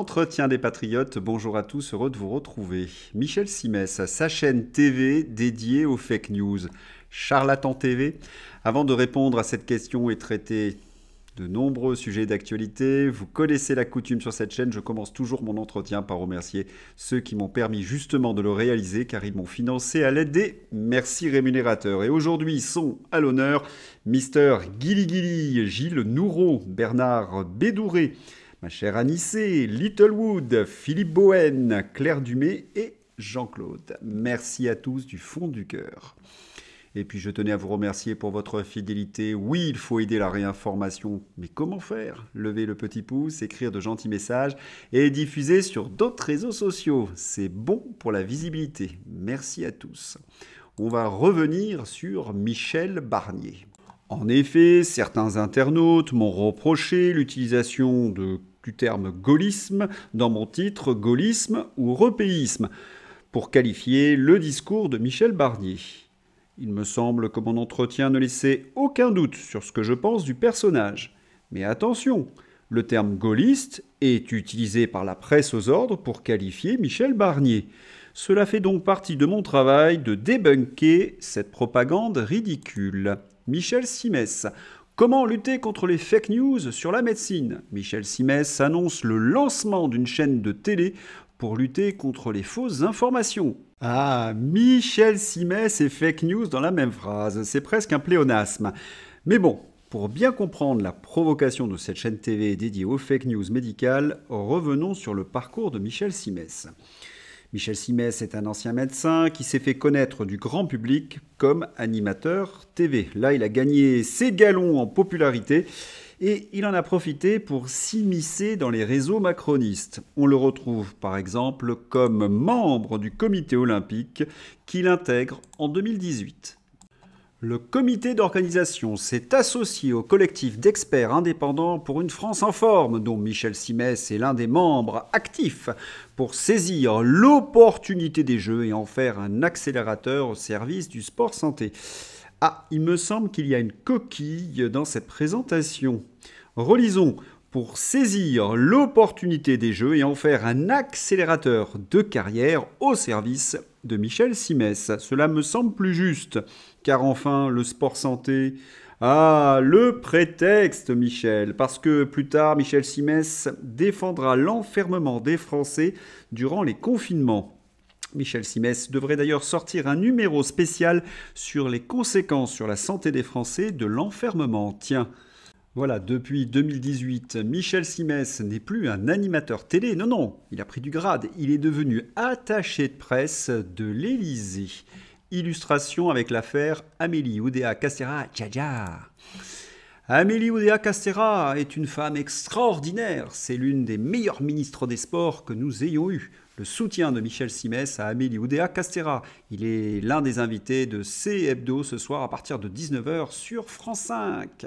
L'entretien des patriotes, bonjour à tous, heureux de vous retrouver. Michel Simès, sa chaîne TV dédiée aux fake news. Charlatan TV. Avant de répondre à cette question et traiter de nombreux sujets d'actualité, vous connaissez la coutume sur cette chaîne, je commence toujours mon entretien par remercier ceux qui m'ont permis justement de le réaliser car ils m'ont financé à l'aide des merci rémunérateurs. Et aujourd'hui sont à l'honneur Mister Guili Guili, Gilles Nourreau, Bernard Bédouré, ma chère Anissé, Littlewood, Philippe Bohen, Claire Dumay et Jean-Claude. Merci à tous du fond du cœur. Et puis je tenais à vous remercier pour votre fidélité. Oui, il faut aider la réinformation. Mais comment faire? Lever le petit pouce, écrire de gentils messages et diffuser sur d'autres réseaux sociaux. C'est bon pour la visibilité. Merci à tous. On va revenir sur Michel Barnier. En effet, certains internautes m'ont reproché l'utilisation du terme gaullisme dans mon titre gaullisme ou repéisme pour qualifier le discours de Michel Barnier. Il me semble que mon entretien ne laissait aucun doute sur ce que je pense du personnage. Mais attention, le terme gaulliste est utilisé par la presse aux ordres pour qualifier Michel Barnier. Cela fait donc partie de mon travail de débunker cette propagande ridicule. Michel Simès. Comment lutter contre les fake news sur la médecine? Michel Simès annonce le lancement d'une chaîne de télé pour lutter contre les fausses informations. Ah, Michel Simès et fake news dans la même phrase, c'est presque un pléonasme. Mais bon, pour bien comprendre la provocation de cette chaîne TV dédiée aux fake news médicales, revenons sur le parcours de Michel Simès. Michel Simès est un ancien médecin qui s'est fait connaître du grand public comme animateur TV. Là, il a gagné ses galons en popularité et il en a profité pour s'immiscer dans les réseaux macronistes. On le retrouve par exemple comme membre du comité olympique qu'il intègre en 2018. Le comité d'organisation s'est associé au collectif d'experts indépendants pour une France en forme, dont Michel Simès est l'un des membres actifs, pour saisir l'opportunité des Jeux et en faire un accélérateur au service du sport santé. Ah, il me semble qu'il y a une coquille dans cette présentation. Relisons. Pour saisir l'opportunité des Jeux et en faire un accélérateur de carrière au service de Michel Simès. Cela me semble plus juste, car enfin, le sport santé... Ah, le prétexte, Michel, parce que plus tard, Michel Simès défendra l'enfermement des Français durant les confinements. Michel Simès devrait d'ailleurs sortir un numéro spécial sur les conséquences sur la santé des Français de l'enfermement. Tiens. Voilà, depuis 2018, Michel Simès n'est plus un animateur télé, non, il a pris du grade, il est devenu attaché de presse de l'Élysée. Illustration avec l'affaire Amélie Oudéa-Castéra Dja. Amélie Oudéa-Castéra est une femme extraordinaire, c'est l'une des meilleures ministres des Sports que nous ayons eues. Le soutien de Michel Simès à Amélie Oudéa-Castéra. Il est l'un des invités de C Hebdo ce soir à partir de 19h sur France 5.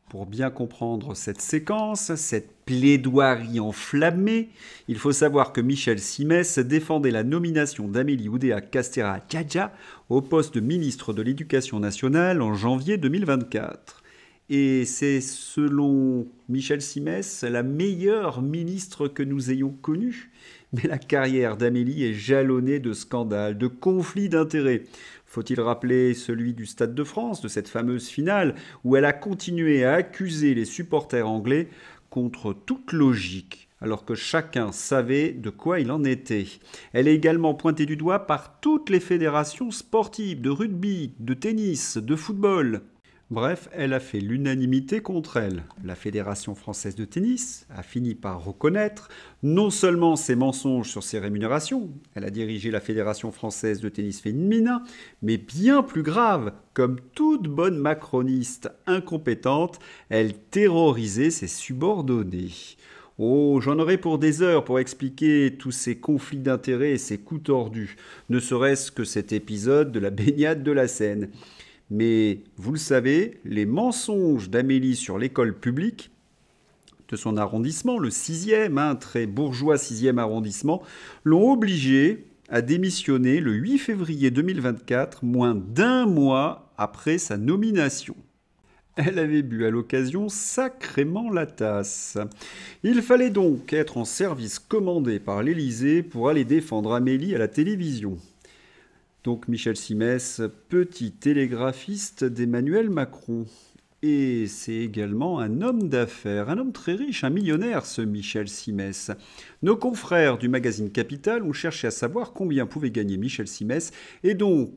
Pour bien comprendre cette séquence, cette plaidoirie enflammée, il faut savoir que Michel Simès défendait la nomination d'Amélie Oudéa-Castéra Dja au poste de ministre de l'Éducation nationale en janvier 2024. Et c'est, selon Michel Simès, la meilleure ministre que nous ayons connue. Mais la carrière d'Amélie est jalonnée de scandales, de conflits d'intérêts. Faut-il rappeler celui du Stade de France, de cette fameuse finale, où elle a continué à accuser les supporters anglais contre toute logique, alors que chacun savait de quoi il en était. Elle est également pointée du doigt par toutes les fédérations sportives, de rugby, de tennis, de football. Bref, elle a fait l'unanimité contre elle. La Fédération française de tennis a fini par reconnaître non seulement ses mensonges sur ses rémunérations, elle a dirigé la Fédération française de tennis féminin, mais bien plus grave, comme toute bonne macroniste incompétente, elle terrorisait ses subordonnés. Oh, j'en aurais pour des heures pour expliquer tous ces conflits d'intérêts et ces coups tordus, ne serait-ce que cet épisode de la baignade de la Seine. Mais, vous le savez, les mensonges d'Amélie sur l'école publique de son arrondissement, le 6e, très bourgeois 6e arrondissement, l'ont obligé à démissionner le 8 février 2024, moins d'un mois après sa nomination. Elle avait bu à l'occasion sacrément la tasse. Il fallait donc être en service commandé par l'Élysée pour aller défendre Amélie à la télévision. Donc Michel Simès, petit télégraphiste d'Emmanuel Macron. Et c'est également un homme d'affaires, un homme très riche, un millionnaire, ce Michel Simès. Nos confrères du magazine Capital ont cherché à savoir combien pouvait gagner Michel Simès et ont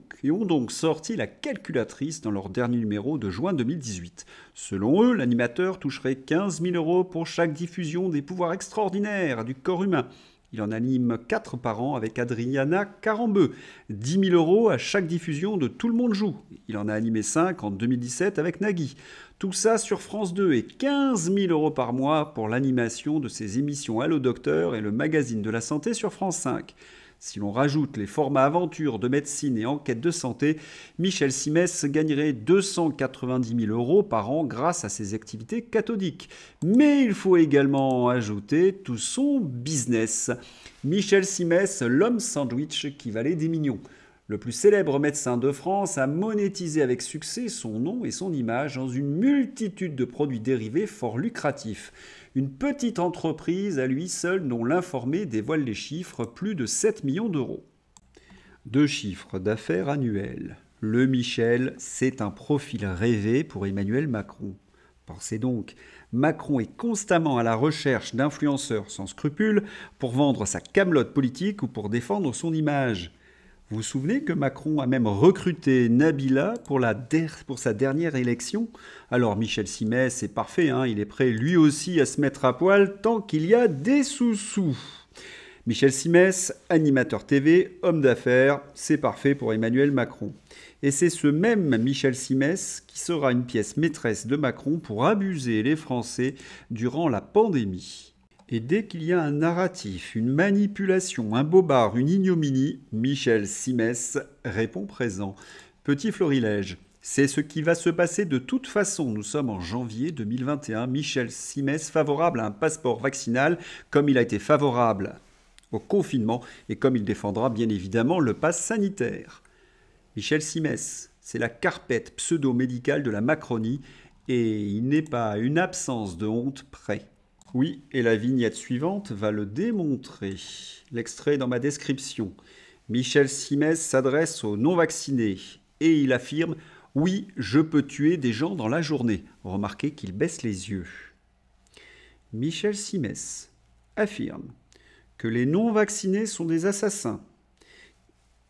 donc sorti la calculatrice dans leur dernier numéro de juin 2018. Selon eux, l'animateur toucherait 15 000 euros pour chaque diffusion des pouvoirs extraordinaires du corps humain. Il en anime 4 par an avec Adriana Carambeu. 10 000 euros à chaque diffusion de Tout le monde joue. Il en a animé 5 en 2017 avec Nagui. Tout ça sur France 2 et 15 000 euros par mois pour l'animation de ses émissions Allo Docteur et le magazine de la santé sur France 5. Si l'on rajoute les formats aventures de médecine et enquête de santé, Michel Simès gagnerait 290 000 euros par an grâce à ses activités cathodiques. Mais il faut également ajouter tout son business. Michel Simès, l'homme sandwich qui valait des millions. Le plus célèbre médecin de France a monétisé avec succès son nom et son image dans une multitude de produits dérivés fort lucratifs. Une petite entreprise à lui seul dont l'informé dévoile les chiffres, plus de 7 millions d'euros. De chiffre d'affaires annuels. Le Michel, c'est un profil rêvé pour Emmanuel Macron. Pensez donc, Macron est constamment à la recherche d'influenceurs sans scrupules pour vendre sa camelote politique ou pour défendre son image. Vous vous souvenez que Macron a même recruté Nabila pour sa dernière élection? Alors Michel Simès, c'est parfait, il est prêt lui aussi à se mettre à poil tant qu'il y a des sous-sous. Michel Simès, animateur TV, homme d'affaires, c'est parfait pour Emmanuel Macron. Et c'est ce même Michel Simès qui sera une pièce maîtresse de Macron pour abuser les Français durant la pandémie. Et dès qu'il y a un narratif, une manipulation, un bobard, une ignominie, Michel Simès répond présent. Petit florilège, c'est ce qui va se passer de toute façon. Nous sommes en janvier 2021. Michel Simès favorable à un passeport vaccinal comme il a été favorable au confinement et comme il défendra bien évidemment le pass sanitaire. Michel Simès, c'est la carpette pseudo-médicale de la Macronie et il n'est pas à une absence de honte près. Oui, et la vignette suivante va le démontrer. L'extrait dans ma description. Michel Simès s'adresse aux non-vaccinés et il affirme « Oui, je peux tuer des gens dans la journée ». Remarquez qu'il baisse les yeux. Michel Simès affirme que les non-vaccinés sont des assassins.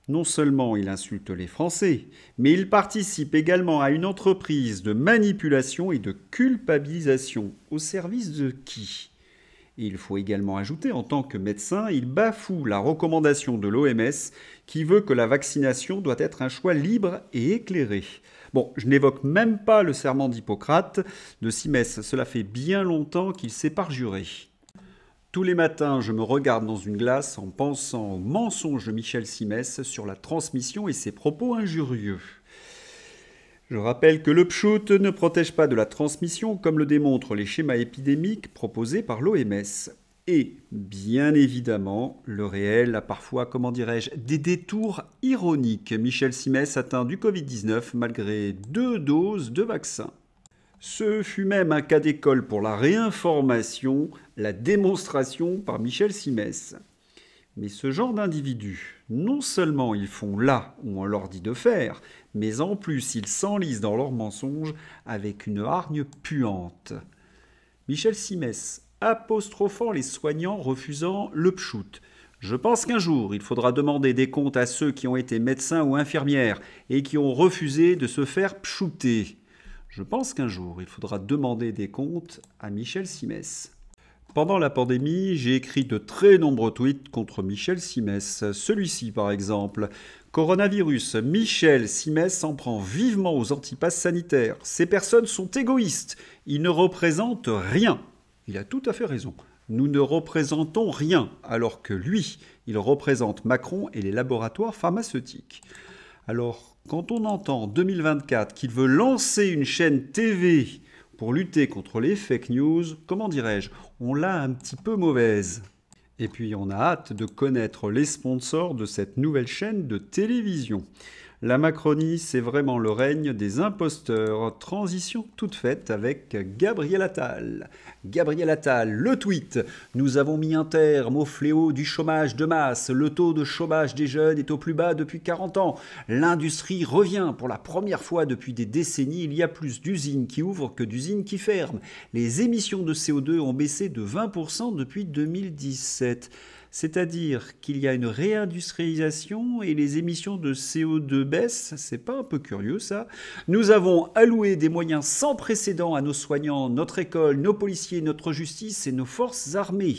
Non seulement il insulte les Français, mais il participe également à une entreprise de manipulation et de culpabilisation. Au service de qui? Et il faut également ajouter, en tant que médecin, il bafoue la recommandation de l'OMS qui veut que la vaccination doit être un choix libre et éclairé. Bon, je n'évoque même pas le serment d'Hippocrate de Simès, cela fait bien longtemps qu'il s'est parjuré. Tous les matins, je me regarde dans une glace en pensant au mensonge de Michel Simès sur la transmission et ses propos injurieux. Je rappelle que le pchout ne protège pas de la transmission comme le démontrent les schémas épidémiques proposés par l'OMS. Et, bien évidemment, le réel a parfois, des détours ironiques. Michel Simès atteint du Covid-19 malgré 2 doses de vaccin. Ce fut même un cas d'école pour la réinformation, la démonstration par Michel Simès. Mais ce genre d'individus, non seulement ils font là où on leur dit de faire, mais en plus ils s'enlisent dans leurs mensonges avec une hargne puante. Michel Simès, apostrophant les soignants refusant le pchout. Je pense qu'un jour, il faudra demander des comptes à ceux qui ont été médecins ou infirmières et qui ont refusé de se faire pchouter. Je pense qu'un jour, il faudra demander des comptes à Michel Simès. Pendant la pandémie, j'ai écrit de très nombreux tweets contre Michel Simès. Celui-ci, par exemple. Coronavirus, Michel Simès s'en prend vivement aux antipasses sanitaires. Ces personnes sont égoïstes. Ils ne représentent rien. Il a tout à fait raison. Nous ne représentons rien, alors que lui, il représente Macron et les laboratoires pharmaceutiques. Alors, quand on entend en 2024 qu'il veut lancer une chaîne TV pour lutter contre les fake news, on l'a un petit peu mauvaise. Et puis on a hâte de connaître les sponsors de cette nouvelle chaîne de télévision. La Macronie, c'est vraiment le règne des imposteurs. Transition toute faite avec Gabriel Attal. Gabriel Attal, le tweet. Nous avons mis un terme au fléau du chômage de masse. Le taux de chômage des jeunes est au plus bas depuis 40 ans. L'industrie revient pour la première fois depuis des décennies. Il y a plus d'usines qui ouvrent que d'usines qui ferment. Les émissions de CO2 ont baissé de 20% depuis 2017. C'est-à-dire qu'il y a une réindustrialisation et les émissions de CO2 baissent. C'est pas un peu curieux ça? Nous avons alloué des moyens sans précédent à nos soignants, notre école, nos policiers, notre justice et nos forces armées.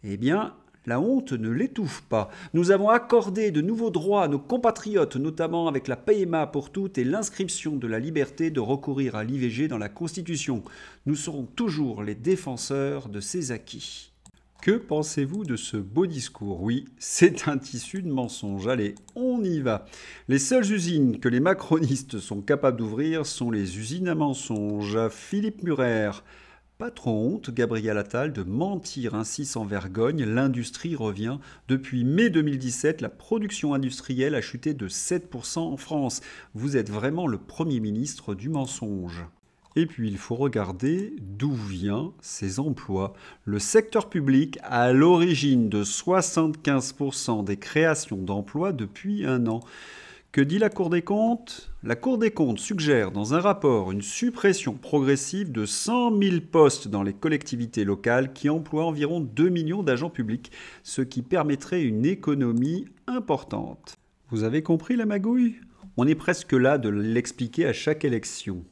Eh bien, la honte ne l'étouffe pas. Nous avons accordé de nouveaux droits à nos compatriotes, notamment avec la PMA pour toutes et l'inscription de la liberté de recourir à l'IVG dans la Constitution. Nous serons toujours les défenseurs de ces acquis. Que pensez-vous de ce beau discours? Oui, c'est un tissu de mensonges. Allez, on y va. Les seules usines que les macronistes sont capables d'ouvrir sont les usines à mensonges. Philippe Murer. Pas trop honte, Gabriel Attal, de mentir ainsi sans vergogne. L'industrie revient. Depuis mai 2017, la production industrielle a chuté de 7% en France. Vous êtes vraiment le Premier ministre du mensonge. Et puis il faut regarder d'où viennent ces emplois. Le secteur public a à l'origine de 75% des créations d'emplois depuis un an. Que dit la Cour des comptes? La Cour des comptes suggère dans un rapport une suppression progressive de 100 000 postes dans les collectivités locales qui emploient environ 2 millions d'agents publics, ce qui permettrait une économie importante. Vous avez compris la magouille? On est presque là de l'expliquer à chaque élection.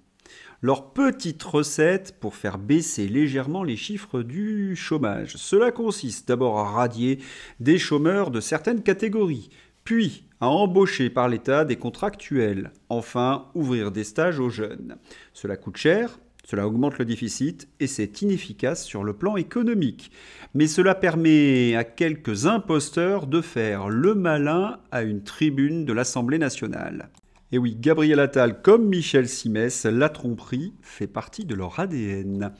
Leur petite recette pour faire baisser légèrement les chiffres du chômage. Cela consiste d'abord à radier des chômeurs de certaines catégories, puis à embaucher par l'État des contractuels, enfin ouvrir des stages aux jeunes. Cela coûte cher, cela augmente le déficit et c'est inefficace sur le plan économique. Mais cela permet à quelques imposteurs de faire le malin à une tribune de l'Assemblée nationale. Et oui, Gabriel Attal comme Michel Simès, la tromperie fait partie de leur ADN.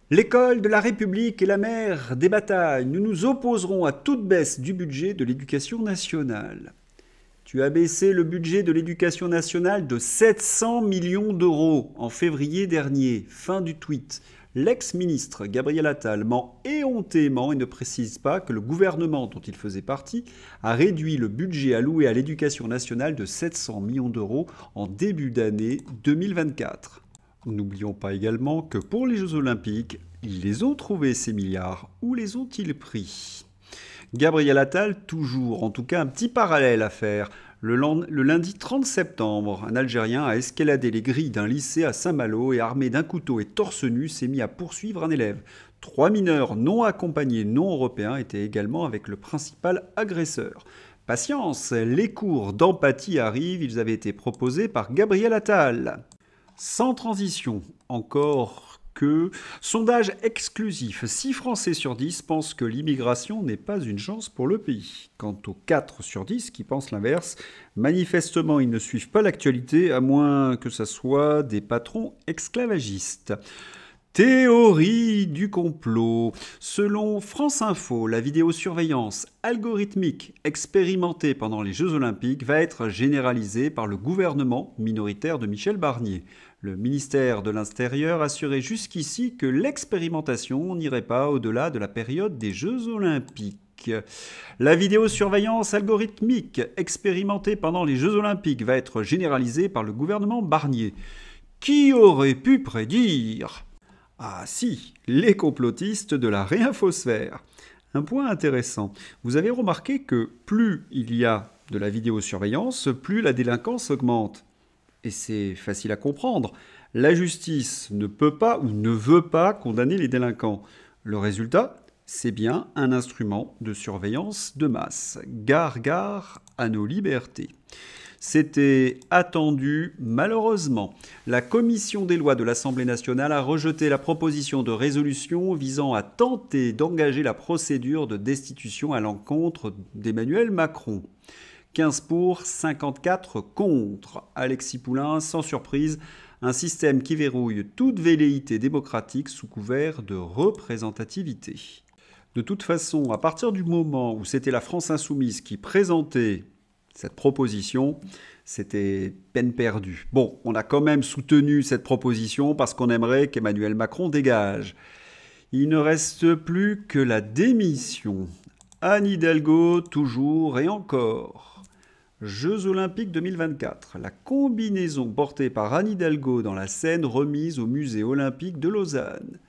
L'école de la République est la mère des batailles. Nous nous opposerons à toute baisse du budget de l'éducation nationale. Tu as baissé le budget de l'éducation nationale de 700 millions d'euros en février dernier. Fin du tweet. L'ex-ministre Gabriel Attal ment éhontément et ne précise pas que le gouvernement dont il faisait partie a réduit le budget alloué à l'éducation nationale de 700 millions d'euros en début d'année 2024. N'oublions pas également que pour les Jeux Olympiques, ils les ont trouvés ces milliards. Où les ont-ils pris? Gabriel Attal, toujours, en tout cas un petit parallèle à faire. Le lundi 30 septembre, un Algérien a escaladé les grilles d'un lycée à Saint-Malo et armé d'un couteau et torse nu s'est mis à poursuivre un élève. 3 mineurs non accompagnés non européens étaient également avec le principal agresseur. Patience, les cours d'empathie arrivent, ils avaient été proposés par Gabriel Attal. Sans transition, encore que sondage exclusif, 6 Français sur 10 pensent que l'immigration n'est pas une chance pour le pays. Quant aux 4 sur 10 qui pensent l'inverse, manifestement ils ne suivent pas l'actualité à moins que ce soit des patrons esclavagistes. Théorie du complot. Selon France Info, la vidéosurveillance algorithmique expérimentée pendant les Jeux Olympiques va être généralisée par le gouvernement minoritaire de Michel Barnier. Le ministère de l'Intérieur assurait jusqu'ici que l'expérimentation n'irait pas au-delà de la période des Jeux Olympiques. La vidéosurveillance algorithmique expérimentée pendant les Jeux Olympiques va être généralisée par le gouvernement Barnier. Qui aurait pu prédire ? Ah si, les complotistes de la réinfosphère. Un point intéressant, vous avez remarqué que plus il y a de la vidéosurveillance, plus la délinquance augmente. Et c'est facile à comprendre. La justice ne peut pas ou ne veut pas condamner les délinquants. Le résultat, c'est bien un instrument de surveillance de masse. Gare, gare à nos libertés. C'était attendu, malheureusement. La commission des lois de l'Assemblée nationale a rejeté la proposition de résolution visant à tenter d'engager la procédure de destitution à l'encontre d'Emmanuel Macron. 15 pour, 54 contre. Alexis Poulain, sans surprise, un système qui verrouille toute velléité démocratique sous couvert de représentativité. De toute façon, à partir du moment où c'était la France insoumise qui présentait Cette proposition, c'était peine perdue. Bon, on a quand même soutenu cette proposition parce qu'on aimerait qu'Emmanuel Macron dégage. Il ne reste plus que la démission. Anne Hidalgo, toujours et encore. Jeux Olympiques 2024. La combinaison portée par Anne Hidalgo dans la scène remise au musée olympique de Lausanne.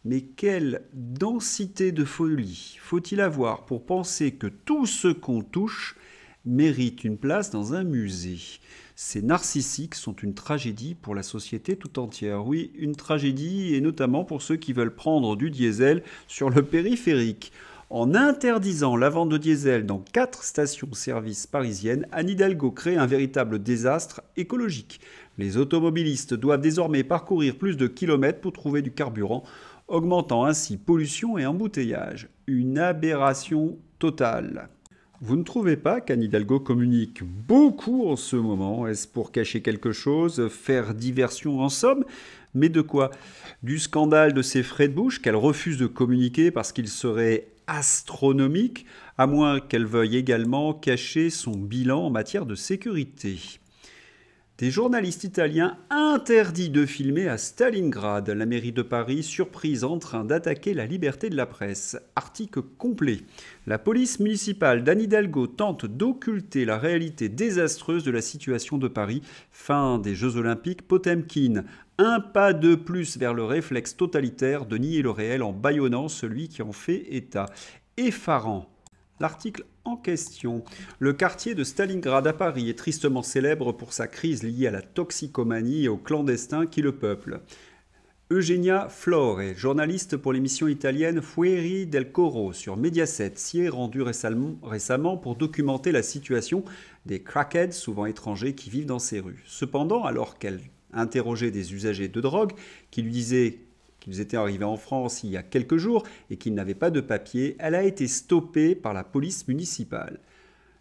Mais quelle densité de folie faut-il avoir pour penser que tout ce qu'on touche mérite une place dans un musée? Ces narcissiques sont une tragédie pour la société tout entière. Oui, une tragédie, et notamment pour ceux qui veulent prendre du diesel sur le périphérique. En interdisant la vente de diesel dans 4 stations-service parisiennes, Anne Hidalgo crée un véritable désastre écologique. Les automobilistes doivent désormais parcourir plus de kilomètres pour trouver du carburant, augmentant ainsi pollution et embouteillage. Une aberration totale. Vous ne trouvez pas qu'Anne Hidalgo communique beaucoup en ce moment? Est-ce pour cacher quelque chose, faire diversion en somme? Mais de quoi? Du scandale de ses frais de bouche qu'elle refuse de communiquer parce qu'il serait astronomique, à moins qu'elle veuille également cacher son bilan en matière de sécurité. Des journalistes italiens interdits de filmer à Stalingrad, la mairie de Paris surprise en train d'attaquer la liberté de la presse. Article complet. La police municipale d'Anne Hidalgo tente d'occulter la réalité désastreuse de la situation de Paris. Fin des Jeux Olympiques Potemkin. Un pas de plus vers le réflexe totalitaire de nier le réel en bâillonnant celui qui en fait état. Effarant. L'article en question. Le quartier de Stalingrad à Paris est tristement célèbre pour sa crise liée à la toxicomanie et aux clandestins qui le peuplent. Eugenia Flore, journaliste pour l'émission italienne Fuori del Coro sur Mediaset, s'y est rendue récemment pour documenter la situation des crackheads, souvent étrangers, qui vivent dans ces rues. Cependant, alors qu'elle interrogeait des usagers de drogue qui lui disaient qu'ils étaient arrivés en France il y a quelques jours et qu'ils n'avaient pas de papier, elle a été stoppée par la police municipale.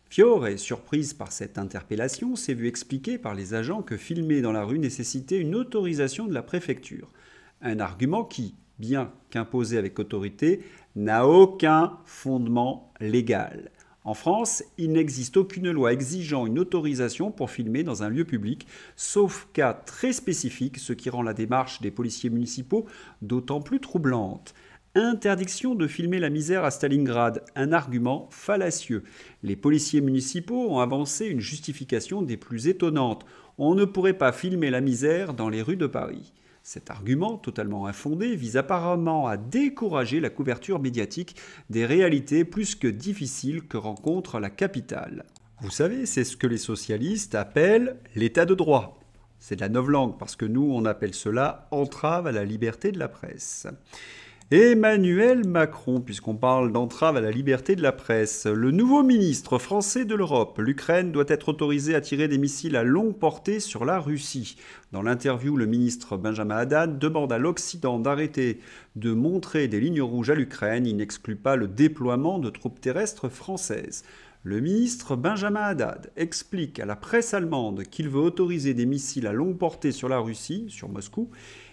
Fiore, surprise par cette interpellation, s'est vue expliquer par les agents que filmer dans la rue nécessitait une autorisation de la préfecture. Un argument qui, bien qu'imposé avec autorité, n'a aucun fondement légal. En France, il n'existe aucune loi exigeant une autorisation pour filmer dans un lieu public, sauf cas très spécifiques, ce qui rend la démarche des policiers municipaux d'autant plus troublante. Interdiction de filmer la misère à Stalingrad, un argument fallacieux. Les policiers municipaux ont avancé une justification des plus étonnantes. On ne pourrait pas filmer la misère dans les rues de Paris. Cet argument, totalement infondé, vise apparemment à décourager la couverture médiatique des réalités plus que difficiles que rencontre la capitale. Vous savez, c'est ce que les socialistes appellent l'état de droit. C'est de la novlangue, parce que nous, on appelle cela entrave à la liberté de la presse. Emmanuel Macron, puisqu'on parle d'entrave à la liberté de la presse, le nouveau ministre français de l'Europe, l'Ukraine doit être autorisée à tirer des missiles à longue portée sur la Russie. Dans l'interview, le ministre Benjamin Haddad demande à l'Occident d'arrêter de montrer des lignes rouges à l'Ukraine. Il n'exclut pas le déploiement de troupes terrestres françaises. Le ministre Benjamin Haddad explique à la presse allemande qu'il veut autoriser des missiles à longue portée sur la Russie, sur Moscou,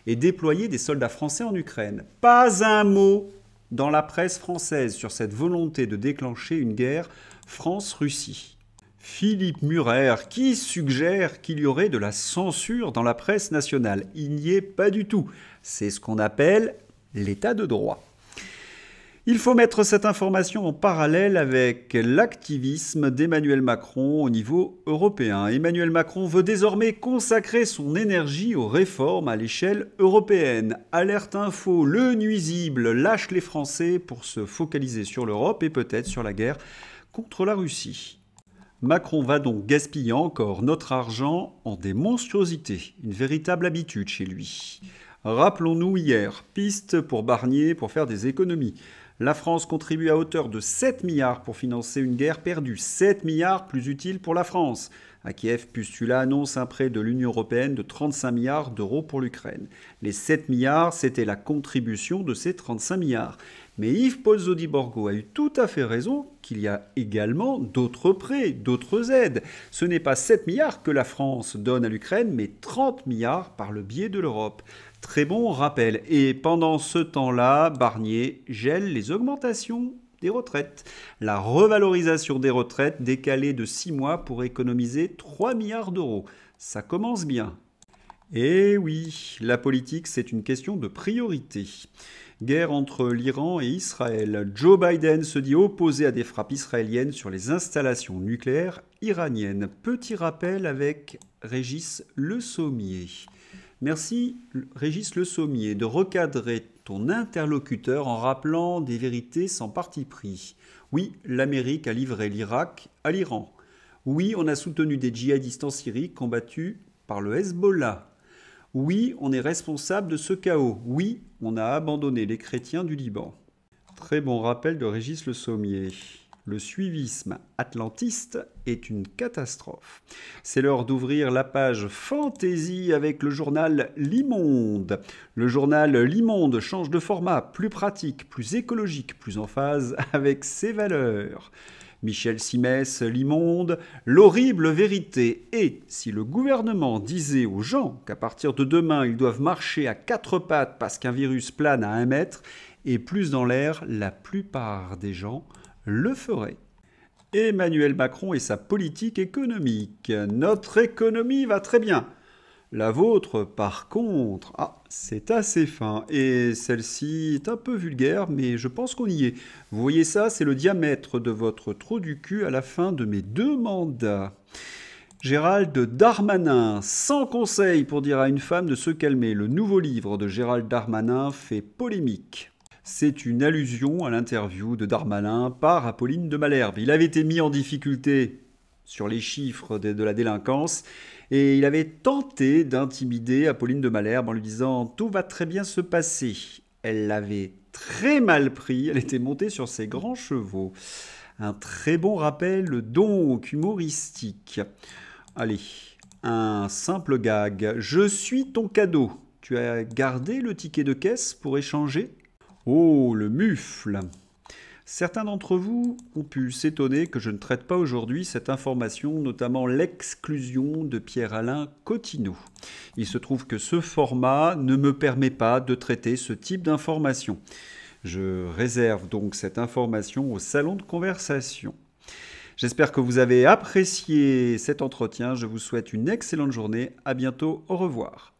et déployer des soldats français en Ukraine. Pas un mot dans la presse française sur cette volonté de déclencher une guerre France-Russie. Philippe Murer, qui suggère qu'il y aurait de la censure dans la presse nationale. Il n'y est pas du tout. C'est ce qu'on appelle l'état de droit. Il faut mettre cette information en parallèle avec l'activisme d'Emmanuel Macron au niveau européen. Emmanuel Macron veut désormais consacrer son énergie aux réformes à l'échelle européenne. Alerte Info, le nuisible lâche les Français pour se focaliser sur l'Europe et peut-être sur la guerre contre la Russie. Macron va donc gaspiller encore notre argent en des monstruosités, une véritable habitude chez lui. Rappelons-nous hier, piste pour Barnier pour faire des économies. La France contribue à hauteur de 7 milliards pour financer une guerre perdue. 7 milliards plus utiles pour la France. À Kiev, Pustula annonce un prêt de l'Union européenne de 35 milliards d'euros pour l'Ukraine. Les 7 milliards, c'était la contribution de ces 35 milliards. Mais Yves Pozzotti-Borgo a eu tout à fait raison qu'il y a également d'autres prêts, d'autres aides. Ce n'est pas 7 milliards que la France donne à l'Ukraine, mais 30 milliards par le biais de l'Europe. Très bon rappel. Et pendant ce temps-là, Barnier gèle les augmentations des retraites. La revalorisation des retraites décalée de 6 mois pour économiser 3 milliards d'euros. Ça commence bien. Eh oui, la politique, c'est une question de priorité. Guerre entre l'Iran et Israël. Joe Biden se dit opposé à des frappes israéliennes sur les installations nucléaires iraniennes. Petit rappel avec Régis Le Sommier. Merci Régis Le Sommier de recadrer ton interlocuteur en rappelant des vérités sans parti pris. Oui, l'Amérique a livré l'Irak à l'Iran. Oui, on a soutenu des djihadistes en Syrie combattus par le Hezbollah. Oui, on est responsable de ce chaos. Oui, on a abandonné les chrétiens du Liban. Très bon rappel de Régis Le Sommier. Le suivisme atlantiste est une catastrophe. C'est l'heure d'ouvrir la page Fantaisie avec le journal L'Immonde. Le journal L'Immonde change de format, plus pratique, plus écologique, plus en phase avec ses valeurs. Michel Simès, L'Immonde, l'horrible vérité. Et si le gouvernement disait aux gens qu'à partir de demain, ils doivent marcher à 4 pattes parce qu'un virus plane à 1 mètre et plus dans l'air, la plupart des gens le feraient. Emmanuel Macron et sa politique économique. Notre économie va très bien. La vôtre, par contre, c'est assez fin. Et celle-ci est un peu vulgaire, mais je pense qu'on y est. Vous voyez ça, c'est le diamètre de votre trou du cul à la fin de mes 2 mandats. Gérald Darmanin, sans conseil pour dire à une femme de se calmer. Le nouveau livre de Gérald Darmanin fait polémique. C'est une allusion à l'interview de Darmanin par Apolline de Malherbe. Il avait été mis en difficulté sur les chiffres de la délinquance et il avait tenté d'intimider Apolline de Malherbe en lui disant « Tout va très bien se passer ». Elle l'avait très mal pris, elle était montée sur ses grands chevaux. Un très bon rappel donc humoristique. Allez, un simple gag. Je suis ton cadeau. Tu as gardé le ticket de caisse pour échanger ? Oh, le mufle! Certains d'entre vous ont pu s'étonner que je ne traite pas aujourd'hui cette information, notamment l'exclusion de Pierre-Alain Cotineau. Il se trouve que ce format ne me permet pas de traiter ce type d'information. Je réserve donc cette information au salon de conversation. J'espère que vous avez apprécié cet entretien. Je vous souhaite une excellente journée. À bientôt. Au revoir.